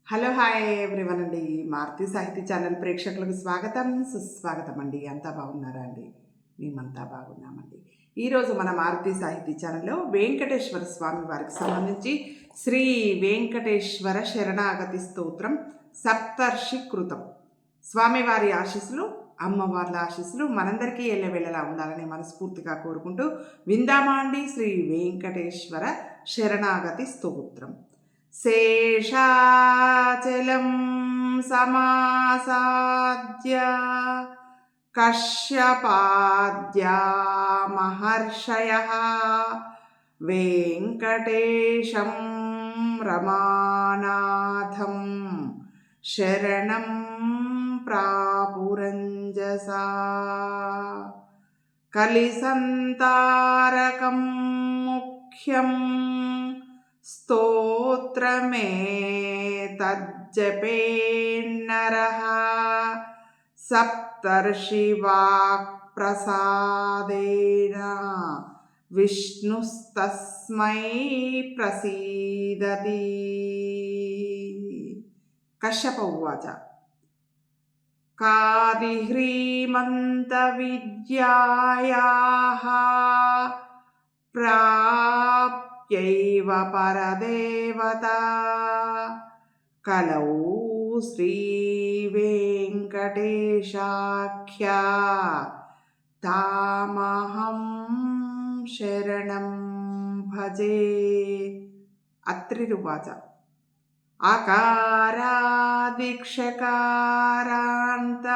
Hello hi everyone అండి. మారుతి సాహితీ channel ప్రేక్షకులకు స్వాగతం సుస్వాగతం అండి. అంతా బాగున్నారా అండి? మేమంతా బాగున్నామండి. ఈరోజు మన మారుతి సాహితీ ఛానల్లో వెంకటేశ్వర స్వామి వారికి సంబంధించి శ్రీ వెంకటేశ్వర శరణాగతి స్తోత్రం సప్తర్షి కృతం. స్వామివారి ఆశీస్సులు, అమ్మవార్ల ఆశీస్సులు మనందరికీ ఎల్లవేళలా ఉండాలని మనస్ఫూర్తిగా కోరుకుంటూ విందామా అండి శ్రీ వెంకటేశ్వర శరణాగతి స్తోత్రం. శేషాచలం సమాసాద్య కశ్యపాద్యా మహర్షయః వెంకటేశం రమానాథం శరణం ప్రాపురంజసా. కలిసంతారకం ముఖ్యం స్తోత్రమే తజ్జపేన్నరః సప్తర్షివాక్ ప్రసాదేన విష్ణుస్తస్మై ప్రసీదతి. కశ్యప ఉవాచ కాదిహ్రీమంత విద్యాయాః ప్రాప్యైవ పరదేవతా కలౌ శ్రీవేంకటేశాఖ్యా తామహం శరణం భజే. అత్రిరువాచ ఆకారాదిక్షకారాంత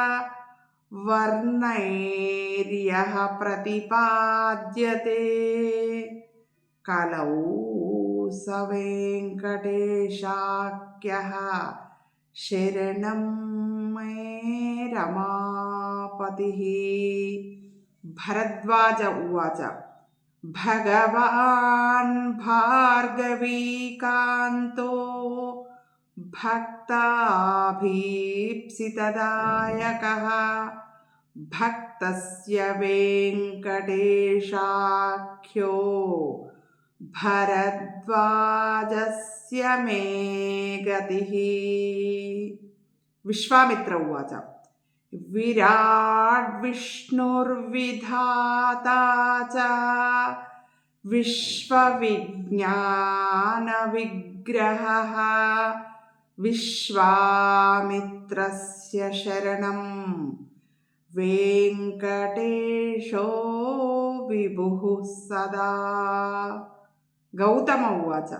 వర్ణైర్యః ప్రతిపాద్యతే కలౌ స వెంకటేశాఖ్యః శరణం మే రమాపతిః. భరద్వాజ ఉవాచ భగవాన్ భార్గవీకాంతో భక్తాభీప్సితదాయకః భక్తస్య వెంకటేశాఖ్యో భరద్వాజస్య మే గతిః. విశ్వామిత్ర ఉవాచ విరాట్ విష్ణుర్విధాతా చ విశ్వవిజ్ఞాన విగ్రహః విశ్వామిత్రస్య శరణం వెంకటేశో విభుః సదా. గౌతమ ఉవాచ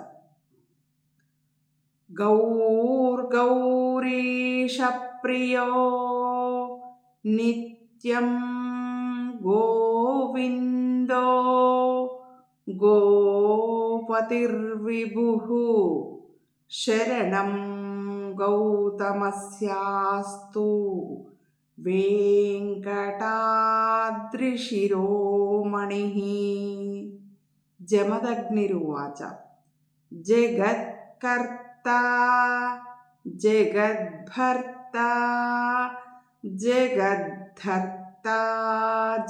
గౌరీశ ప్రియో నిత్యం గోవిందో గోపతిర్విభుః శరణం గౌతమస్యాస్తు వెంకటాద్రిశిరోమణిః. జమదగ్నిరువాచ జగత్కర్తా జగద్భర్తా జగద్ధర్తా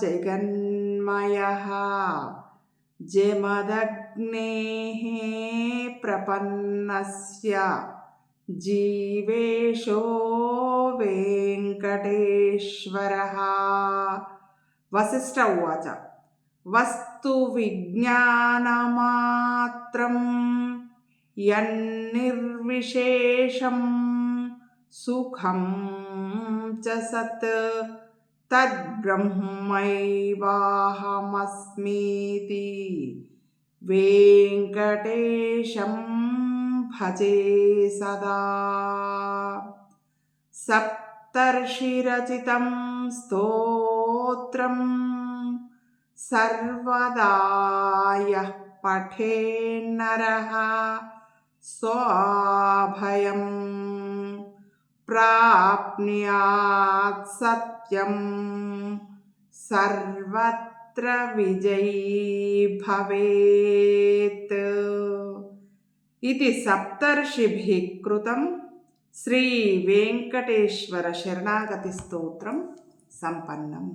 జగన్మయః జమదగ్నేః ప్రపన్నస్య జీవేశో వెంకటేశ్వరః. వసిష్ఠ ఉవాచ వస్తు విజ్ఞానమాత్రం యన్నిర్విశేషం సుఖం చ సత్ తద్బ్రహ్మైవాహమస్మీతి వెంకటేశం భజే సదా. సప్తర్షిరచితం స్తోత్రం సర్వదా యః పఠేన్నరః స్వాభయం ప్రాప్నుయాత్ సత్యం సర్వత్ర విజయీ భవేత్. ఇది సప్తర్షిభిః కృతం శ్రీ వెంకటేశ్వర శరణాగతి స్తోత్రం సంపన్నం.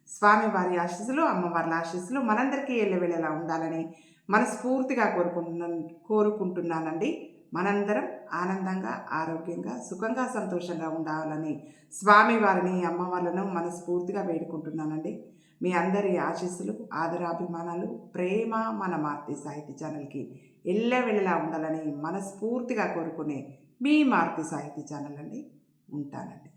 స్వామివారి ఆశీస్సులు, అమ్మవార్ల ఆశీస్సులు మనందరికీ ఎల్లవేళలా ఉండాలని మనస్ఫూర్తిగా కోరుకుంటున్నానండి. మనందరం ఆనందంగా ఆరోగ్యంగా సుఖంగా సంతోషంగా ఉండాలని స్వామివారిని అమ్మవార్లను మనస్ఫూర్తిగా వేడుకుంటున్నానండి. మీ అందరి ఆశీస్సులు ఆదరాభిమానాలు ప్రేమ మన మారుతి సాహితీ ఛానల్కి ఎల్లవెల్లలా ఉండాలని మనస్ఫూర్తిగా కోరుకునే మీ మారుతి సాహితీ ఛానల్ అండి. ఉంటానండి.